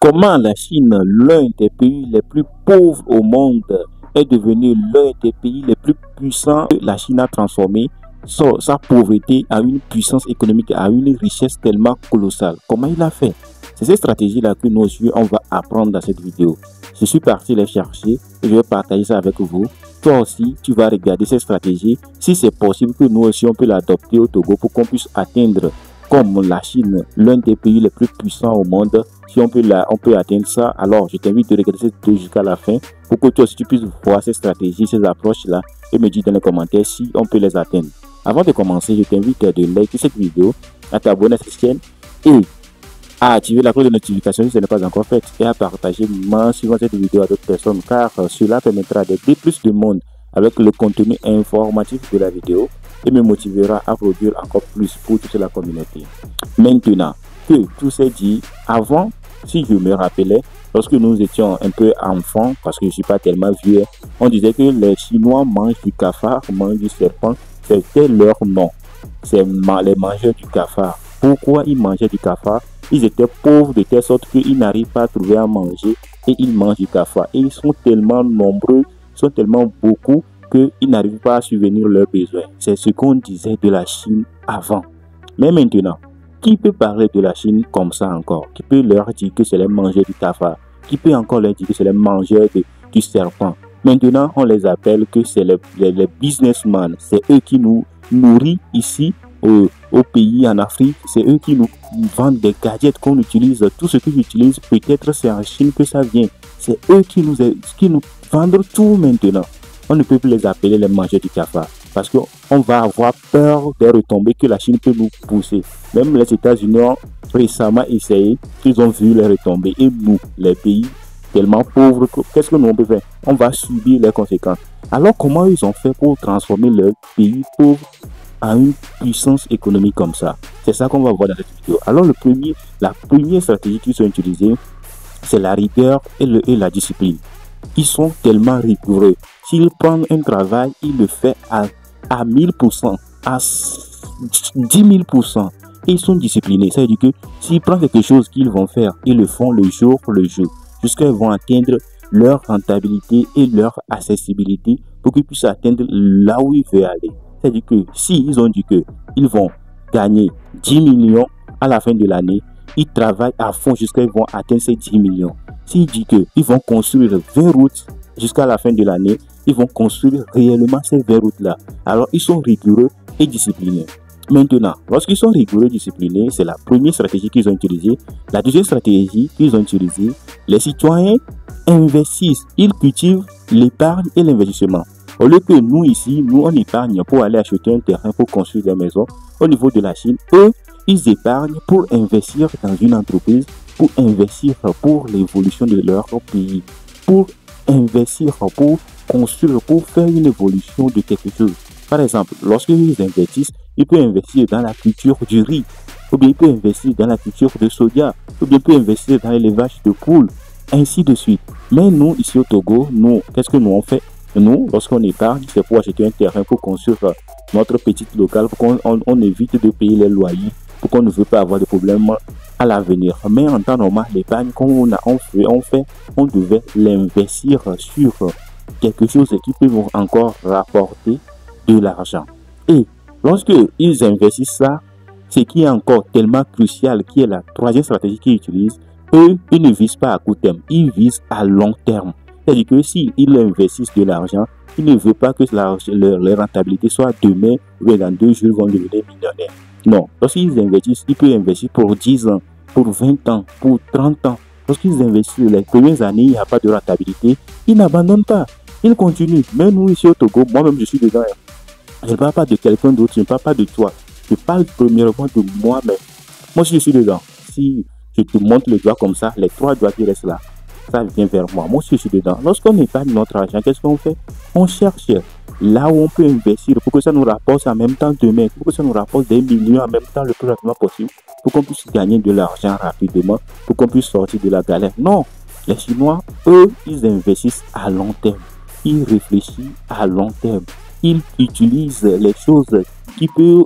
Comment la Chine, l'un des pays les plus pauvres au monde, est devenu l'un des pays les plus puissants. La Chine a transformé sa pauvreté en une puissance économique, à une richesse tellement colossale. Comment il a fait? C'est cette stratégie-là que nous aussi, on va apprendre dans cette vidéo. Je suis parti les chercher et je vais partager ça avec vous. Toi aussi, tu vas regarder cette stratégie. Si c'est possible que nous aussi, on peut l'adopter au Togo pour qu'on puisse atteindre, comme la Chine, l'un des pays les plus puissants au monde. Si on peut atteindre ça, alors je t'invite de regarder cette vidéo jusqu'à la fin pour que toi aussi tu puisses voir ces stratégies, ces approches-là et me dire dans les commentaires si on peut les atteindre. Avant de commencer, je t'invite de liker cette vidéo, à t'abonner à cette chaîne et à activer la cloche de notification si ce n'est pas encore fait et à partager massivement cette vidéo à d'autres personnes car cela permettra d'aider plus de monde avec le contenu informatif de la vidéo et me motivera à produire encore plus pour toute la communauté. Maintenant que tout s'est dit, avant, si je me rappelais, lorsque nous étions un peu enfants, parce que je ne suis pas tellement vieux, on disait que les Chinois mangent du cafard, mangent du serpent, c'était leur nom. C'est les mangeurs du cafard. Pourquoi ils mangeaient du cafard? Ils étaient pauvres de telle sorte qu'ils n'arrivent pas à trouver à manger et ils mangent du cafard. Et ils sont tellement nombreux, ils sont tellement beaucoup qu'ils n'arrivent pas à subvenir leurs besoins. C'est ce qu'on disait de la Chine avant. Mais maintenant, qui peut parler de la Chine comme ça encore? Qui peut leur dire que c'est les mangeurs du cafard? Qui peut encore leur dire que c'est les mangeurs du serpent? Maintenant, on les appelle que c'est les businessmen. C'est eux qui nous nourrissent ici au pays en Afrique. C'est eux qui nous vendent des gadgets qu'on utilise. Tout ce que j'utilise, peut-être c'est en Chine que ça vient. C'est eux qui nous vendent tout maintenant. On ne peut plus les appeler les mangeurs du cafard parce qu'on va avoir peur des retombées que la Chine peut nous pousser. Même les États-Unis ont récemment essayé, ils ont vu les retombées. Et nous, les pays tellement pauvres, qu'est-ce que nous peut faire? On va subir les conséquences. Alors comment ils ont fait pour transformer leur pays pauvre en une puissance économique comme ça? C'est ça qu'on va voir dans cette vidéo. Alors la première stratégie qu'ils ont utilisée, c'est la rigueur et la discipline. Ils sont tellement rigoureux. S'ils prennent un travail, ils le font à 1000%, à 10 000%. Et ils sont disciplinés. Ça veut dire que s'ils prennent quelque chose qu'ils vont faire, ils le font le jour jusqu'à ils vont atteindre leur rentabilité et leur accessibilité pour qu'ils puissent atteindre là où ils veulent aller. C'est-à-dire que s'ils ont dit qu'ils vont gagner 10 millions à la fin de l'année, ils travaillent à fond jusqu'à ils vont atteindre ces 10 millions. S'ils disent qu'ils vont construire 20 routes jusqu'à la fin de l'année, ils vont construire réellement ces 20 routes-là. Alors, ils sont rigoureux et disciplinés. Maintenant, lorsqu'ils sont rigoureux et disciplinés, c'est la première stratégie qu'ils ont utilisée. La deuxième stratégie qu'ils ont utilisée, les citoyens investissent, ils cultivent l'épargne et l'investissement. Au lieu que nous ici, nous on épargne pour aller acheter un terrain pour construire des maisons, au niveau de la Chine, eux, ils épargnent pour investir dans une entreprise, pour investir pour l'évolution de leur pays, pour investir pour construire, pour faire une évolution de quelque chose. Par exemple, lorsqu'ils investissent, ils peuvent investir dans la culture du riz, ou bien ils peuvent investir dans la culture de soja, ou bien ils peuvent investir dans l'élevage de poules, ainsi de suite. Mais nous, ici au Togo, nous, qu'est-ce que nous on fait? Nous, lorsqu'on épargne, c'est pour acheter un terrain pour construire notre petite locale, pour qu'on évite de payer les loyers, pour qu'on ne veut pas avoir de problèmes à l'avenir. Mais en temps normal, l'épargne qu'on on devait l'investir sur quelque chose qui peut nous encore rapporter de l'argent. Et lorsque ils investissent ça, ce qui est encore tellement crucial, qui est la troisième stratégie qu'ils utilisent, eux, ils ne visent pas à court terme, ils visent à long terme. C'est-à-dire que s'ils investissent de l'argent, ils ne veulent pas que leur rentabilité soit demain ou dans 2 jours, ils vont devenir millionnaires. Non, lorsqu'ils investissent, ils peuvent investir pour 10 ans, pour 20 ans, pour 30 ans. Lorsqu'ils investissent les premières années, il n'y a pas de rentabilité, ils n'abandonnent pas, ils continuent. Mais nous ici au Togo, moi-même je suis dedans. Je ne parle pas de quelqu'un d'autre, je ne parle pas de toi. Je parle premièrement de moi-même. Moi si je suis dedans, si je te montre le doigt comme ça, les 3 doigts qui restent là, ça vient vers moi. Moi aussi je suis dedans. Lorsqu'on épargne notre argent, qu'est-ce qu'on fait? On cherche là où on peut investir pour que ça nous rapporte en même temps demain, pour que ça nous rapporte des millions en même temps le plus rapidement possible, pour qu'on puisse gagner de l'argent rapidement, pour qu'on puisse sortir de la galère. Non, les Chinois, eux, ils investissent à long terme. Ils réfléchissent à long terme. ils utilisent les choses qu'ils peuvent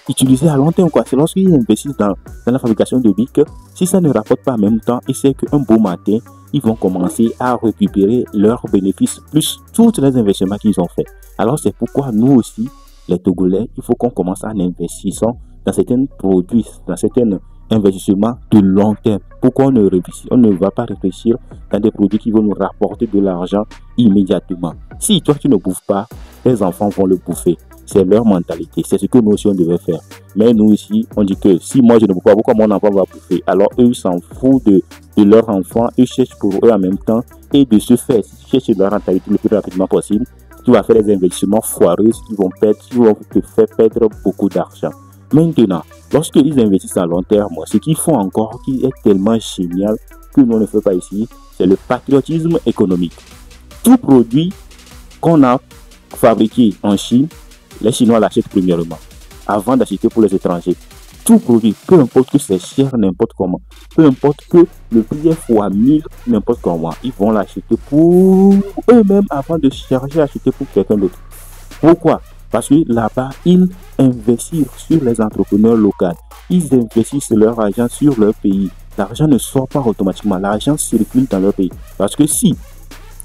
utiliser à long terme, quoi. C'est lorsqu'ils investissent dans la fabrication de bics, si ça ne rapporte pas en même temps, ils savent qu'un beau matin, ils vont commencer à récupérer leurs bénéfices plus tous les investissements qu'ils ont fait. Alors c'est pourquoi nous aussi, les Togolais, il faut qu'on commence en investissant dans certains produits, dans certains investissements de long terme. Pourquoi on ne va pas réfléchir dans des produits qui vont nous rapporter de l'argent immédiatement? Si toi tu ne bouffes pas, tes enfants vont le bouffer. C'est leur mentalité. C'est ce que nous aussi on devait faire. Mais nous ici, on dit que si moi je ne bouffe pas, pourquoi mon enfant va bouffer? Alors eux, ils s'en foutent de leur enfant. Ils cherchent pour eux en même temps. Et de ce fait, si tu cherches leur rentabilité le plus rapidement possible, tu vas faire des investissements foireux qui vont te faire perdre beaucoup d'argent. Maintenant, lorsqu'ils investissent à long terme, ce qu'ils font encore qui est tellement génial que nous ne faisons pas ici, c'est le patriotisme économique. Tout produit qu'on a fabriqué en Chine, les Chinois l'achètent premièrement, avant d'acheter pour les étrangers. Tout produit, peu importe que c'est cher n'importe comment, peu importe que le prix est fois 1000 n'importe comment, ils vont l'acheter pour eux-mêmes avant de chercher à acheter pour quelqu'un d'autre. Pourquoi? Parce que là-bas, ils investissent sur les entrepreneurs locaux. Ils investissent leur argent sur leur pays. L'argent ne sort pas automatiquement. L'argent circule dans leur pays. Parce que si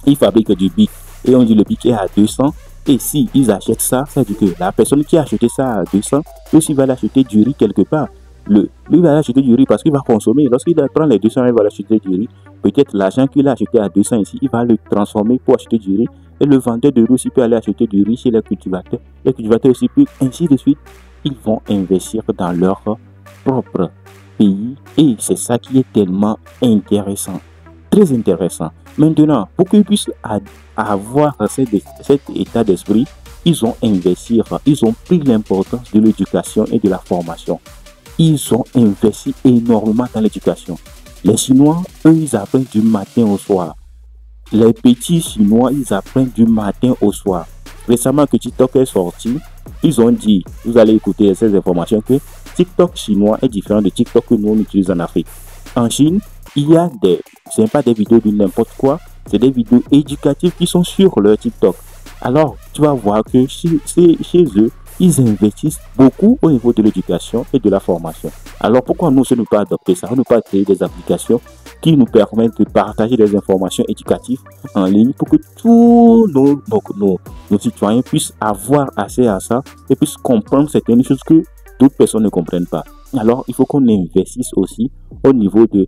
ils fabriquent du bic et on dit le bic est à 200, et si ils achètent ça, ça veut dire que la personne qui a acheté ça à 200, aussi va l'acheter du riz quelque part. Lui va l'acheter du riz parce qu'il va consommer. Lorsqu'il prend les 200, il va l'acheter du riz. Peut-être l'argent qu'il a acheté à 200 ici, il va le transformer pour acheter du riz. Et le vendeur de riz aussi peut aller acheter du riz chez les cultivateurs. Les cultivateurs aussi peuvent, ainsi de suite. Ils vont investir dans leur propre pays. Et c'est ça qui est tellement intéressant. Très intéressant. Maintenant, pour qu'ils puissent avoir cet état d'esprit, ils ont investi, ils ont pris l'importance de l'éducation et de la formation. Ils ont investi énormément dans l'éducation. Les Chinois, eux, ils apprennent du matin au soir. Les petits Chinois, ils apprennent du matin au soir. Récemment que TikTok est sorti, ils ont dit, vous allez écouter ces informations, que TikTok chinois est différent de TikTok que nous on utilise en Afrique. En Chine, il y a ce n'est pas des vidéos de n'importe quoi, c'est des vidéos éducatives qui sont sur leur TikTok. Alors, tu vas voir que chez eux, ils investissent beaucoup au niveau de l'éducation et de la formation. Alors, pourquoi nous ne pas adopter ça? On ne pas créer des applications qui nous permettent de partager des informations éducatives en ligne pour que tous nos citoyens puissent avoir accès à ça et puissent comprendre certaines choses que d'autres personnes ne comprennent pas. Alors, il faut qu'on investisse aussi au niveau de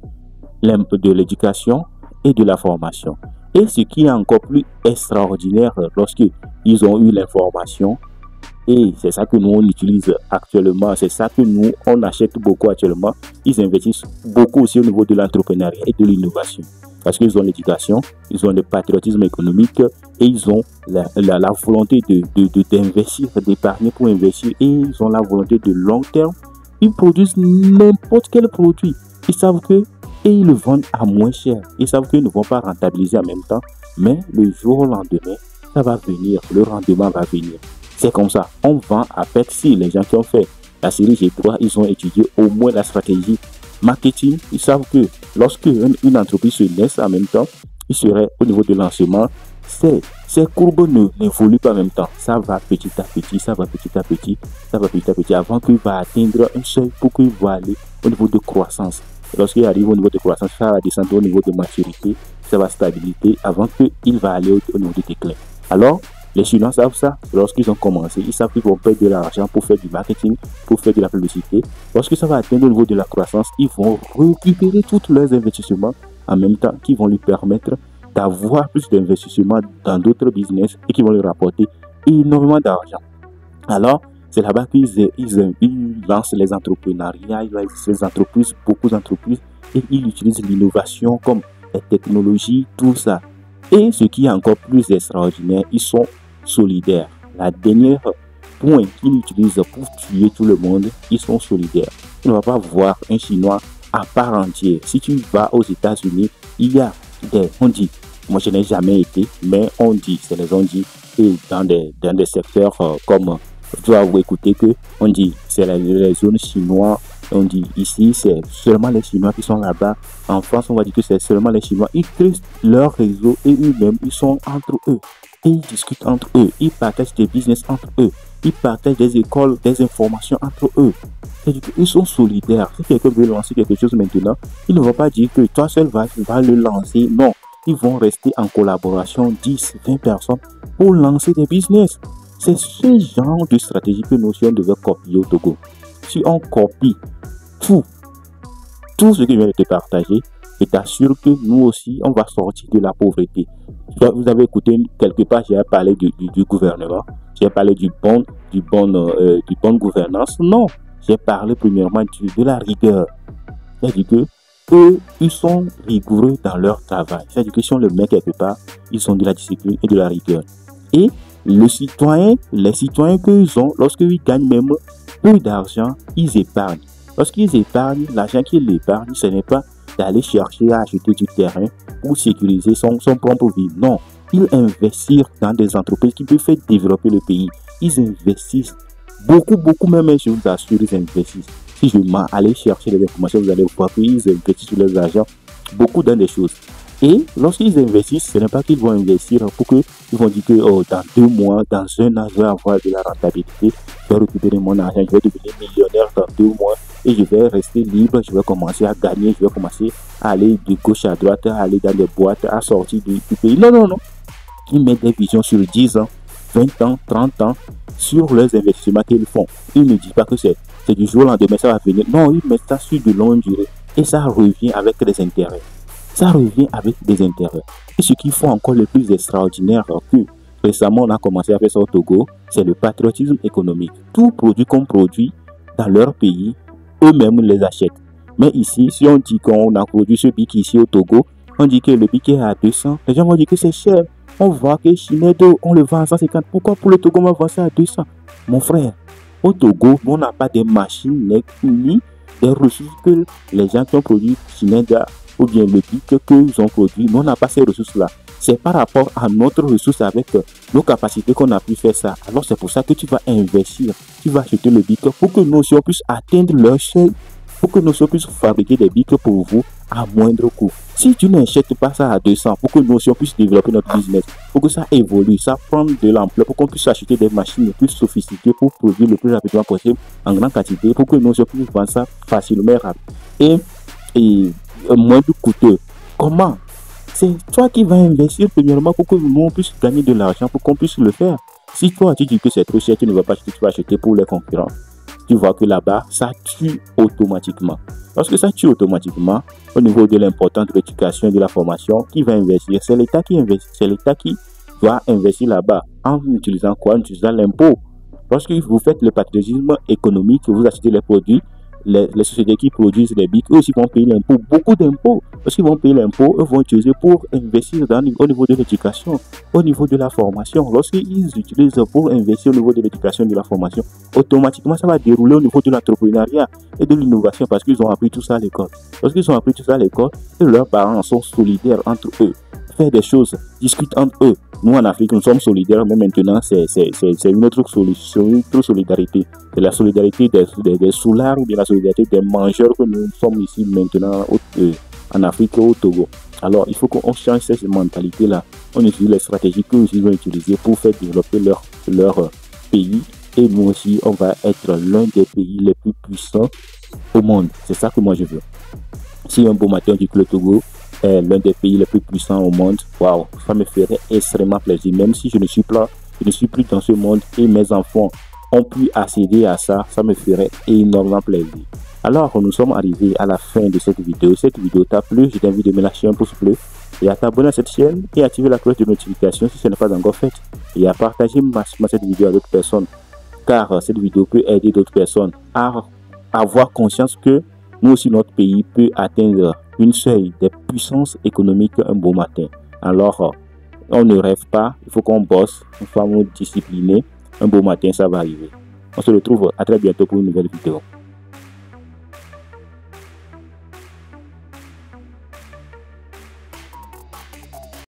l'éducation et de la formation. Et ce qui est encore plus extraordinaire lorsqu'ils ont eu l'information, et c'est ça que nous on utilise actuellement, c'est ça que nous on achète beaucoup actuellement, ils investissent beaucoup aussi au niveau de l'entrepreneuriat et de l'innovation. Parce qu'ils ont l'éducation, ils ont le patriotisme économique et ils ont la volonté d'investir, d'épargner pour investir, et ils ont la volonté de long terme. Ils produisent n'importe quel produit. Ils savent que et ils le vendent à moins cher. Ils savent qu'ils ne vont pas rentabiliser en même temps, mais le jour au lendemain, ça va venir, le rendement va venir. C'est comme ça, on vend à perte. Si les gens qui ont fait la série G3, ils ont étudié au moins la stratégie marketing, ils savent que lorsque une entreprise se naisse en même temps, il serait au niveau de lancement, ces courbes n'évoluent pas en même temps. Ça va petit à petit, ça va petit à petit, ça va petit à petit, avant qu'il va atteindre un seuil pour qu'il va aller au niveau de croissance. Lorsqu'il arrive au niveau de croissance, ça va descendre au niveau de maturité, ça va stabiliser avant qu'il va aller au niveau de déclin. Alors, les Chinois savent ça. Lorsqu'ils ont commencé, ils savent qu'ils vont perdre de l'argent pour faire du marketing, pour faire de la publicité. Lorsque ça va atteindre au niveau de la croissance, ils vont récupérer tous leurs investissements en même temps, qui vont lui permettre d'avoir plus d'investissements dans d'autres business et qui vont lui rapporter énormément d'argent. Alors, c'est là-bas qu'ils lancent les entrepreneuriats, ils lancent les entreprises, beaucoup d'entreprises, et ils utilisent l'innovation comme les technologies, tout ça. Et ce qui est encore plus extraordinaire, ils sont solidaires. La dernière point qu'ils utilisent pour tuer tout le monde, ils sont solidaires. Tu ne vas pas voir un Chinois à part entière. Si tu vas aux États-Unis, il y a on dit, moi je n'ai jamais été, mais on dit, c'est les on dit, et dans des secteurs comme, tu vas vous écouter que on dit, c'est les zones chinoises, on dit ici, c'est seulement les Chinois qui sont là-bas. En France, on va dire que c'est seulement les Chinois. Ils créent leur réseau et eux-mêmes, ils sont entre eux. et ils discutent entre eux, ils partagent des business entre eux, ils partagent des écoles, des informations entre eux. C'est-à-dire qu'ils sont solidaires. Si quelqu'un veut lancer quelque chose maintenant, ils ne vont pas dire que toi seul vas le lancer. Non, ils vont rester en collaboration, 10, 20 personnes, pour lancer des business. C'est ce genre de stratégie que nous devons copier au Togo. Si on copie tout ce que je viens de te partager, je t'assure que nous aussi, on va sortir de la pauvreté. Vous avez écouté quelque part, j'ai parlé du gouvernement, j'ai parlé du bonne gouvernance. Non, j'ai parlé premièrement de la rigueur. C'est-à-dire que eux, ils sont rigoureux dans leur travail. C'est-à-dire que si on le met quelque part, ils ont de la discipline et de la rigueur. Et les citoyens qu'ils ont, lorsqu'ils gagnent même peu d'argent, ils épargnent. Lorsqu'ils épargnent, l'argent qu'ils épargnent, ce n'est pas d'aller chercher à acheter du terrain pour sécuriser son propre vie. Non, ils investissent dans des entreprises qui peuvent faire développer le pays. Ils investissent beaucoup même, je vous assure, ils investissent. Si je m'en allais chercher des informations, vous allez voir qu'ils investissent sur leurs argent beaucoup dans des choses. Et lorsqu'ils investissent, ce n'est pas qu'ils vont investir pour que ils vont dire que dans 2 mois, dans 1 an, je vais avoir de la rentabilité, je vais récupérer mon argent, je vais devenir millionnaire dans 2 mois et je vais rester libre, je vais commencer à gagner, je vais commencer à aller de gauche à droite, à aller dans des boîtes, à sortir du pays. Non. Ils mettent des visions sur 10 ans, 20 ans, 30 ans sur leurs investissements qu'ils font. Ils ne disent pas que c'est du jour au lendemain, ça va venir. Non, ils mettent ça sur de longue durée et ça revient avec des intérêts. Et ce qu'ils font encore le plus extraordinaire que récemment on a commencé à faire ça au Togo, c'est le patriotisme économique. Tout produit qu'on produit dans leur pays, eux-mêmes les achètent. Mais ici, si on dit qu'on a produit ce bic ici au Togo, on dit que le bic est à 200, les gens vont dire que c'est cher. On voit que Chinedo, on le vend à 150. Pourquoi pour le Togo, on va vendre ça à 200? Mon frère, au Togo, on n'a pas des machines ni des ressources que les gens qui ont produit Chinedo ou bien le bic qu'ils ont produit, nous on n'a pas ces ressources-là. C'est par rapport à notre ressource avec nos capacités qu'on a pu faire ça. Alors c'est pour ça que tu vas investir, tu vas acheter le bic pour que nous aussi on puisse atteindre leur seuil, pour que nous aussi on puisse fabriquer des bics pour vous à moindre coût. Si tu n'achètes pas ça à 200, pour que nous aussi on puisse développer notre business, pour que ça évolue, ça prend de l'ampleur, pour qu'on puisse acheter des machines plus sophistiquées pour produire le plus rapidement possible en grande quantité, pour que nous aussi on puisse vendre ça facilement et moins coûteux. Comment? C'est toi qui vas investir premièrement pour que nous on puisse gagner de l'argent, pour qu'on puisse le faire. Si toi tu dis que c'est trop cher, tu ne vas pas acheter, tu vas acheter pour les concurrents. Tu vois que là-bas, ça tue automatiquement. Lorsque ça tue automatiquement, au niveau de l'importance de l'éducation et de la formation, qui va investir? C'est l'État qui investit. C'est l'État qui va investir là-bas. En utilisant quoi? En utilisant l'impôt. Lorsque vous faites le patriotisme économique, vous achetez les produits, les sociétés qui produisent les bics, eux aussi vont payer l'impôt, beaucoup d'impôts. Parce qu'ils vont payer l'impôt, eux vont utiliser pour investir au niveau de l'éducation, au niveau de la formation. Lorsqu'ils utilisent pour investir au niveau de l'éducation et de la formation, automatiquement ça va dérouler au niveau de l'entrepreneuriat et de l'innovation parce qu'ils ont appris tout ça à l'école. Lorsqu'ils ont appris tout ça à l'école, leurs parents sont solidaires entre eux, faire des choses, discutent entre eux. Nous en Afrique, nous sommes solidaires, mais maintenant c'est une autre solution, une autre solidarité. C'est la solidarité des soulards ou bien la solidarité des mangeurs que nous sommes ici maintenant en Afrique, au Togo. Alors il faut qu'on change cette mentalité-là. On utilise les stratégies que nous ont utilisées pour faire développer leur pays. Et nous aussi, on va être l'un des pays les plus puissants au monde. C'est ça que moi je veux. Si un beau matin on dit que le Togo est l'un des pays les plus puissants au monde, waouh, ça me ferait extrêmement plaisir. Même si je ne suis plus dans ce monde et mes enfants ont pu accéder à ça, ça me ferait énormément plaisir. Alors, nous sommes arrivés à la fin de cette vidéo. Cette vidéo t'a plu, je t'invite à me lâcher un pouce bleu et à t'abonner à cette chaîne et activer la cloche de notification si ce n'est pas encore fait. Et à partager massivement cette vidéo à d'autres personnes, car cette vidéo peut aider d'autres personnes à avoir conscience que nous aussi, notre pays peut atteindre une seuil de puissance économique un beau matin. Alors, on ne rêve pas, il faut qu'on bosse, une femme disciplinée. Un beau matin, ça va arriver. On se retrouve à très bientôt pour une nouvelle vidéo.